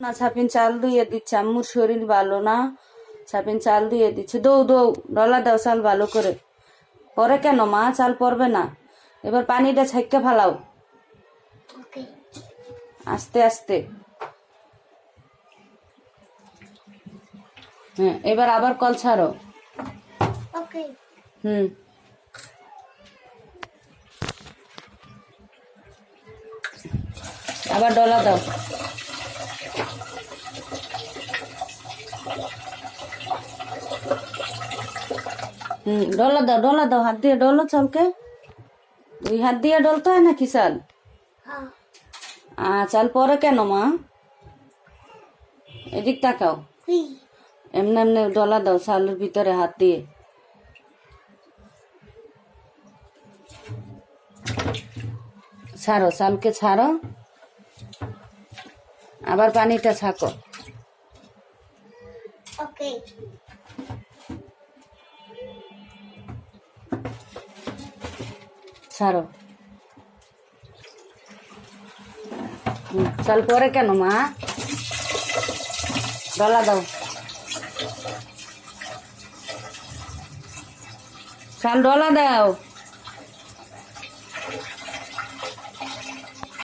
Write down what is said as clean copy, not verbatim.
না ছাপিন চাল ধুয়ে দিচ্ছে, আম্মুর শরীর ভালো না, ছাপিন চাল ধুয়ে দিচ্ছে। দৌ দৌ ডলা দাও চাল ভালো করে। পরে কেন মা, চাল পড়বে না, এবার পানিটা ছাইক্কা ফালাও আস্তে আস্তে। হ্যাঁ, এবার আবার কল ছাড়ো। হুম, আবার ডলা দাও। ডলা দাও, হাত দিয়ে ডলো চালকে। দুই হাত দিয়ে ডলতে হয় নাকি চাল? চাল পরে কেন মা? এদিক তাকাও, এমনি এমনি ডলা দাও চালের ভিতরে হাত দিয়ে। ছাড়ো, চালকে ছাড়ো, আবার পানিটা ছাকো। ছাড়ো। চাল পরে কেন মা? ডলা দাও, চাল ডলা দাও।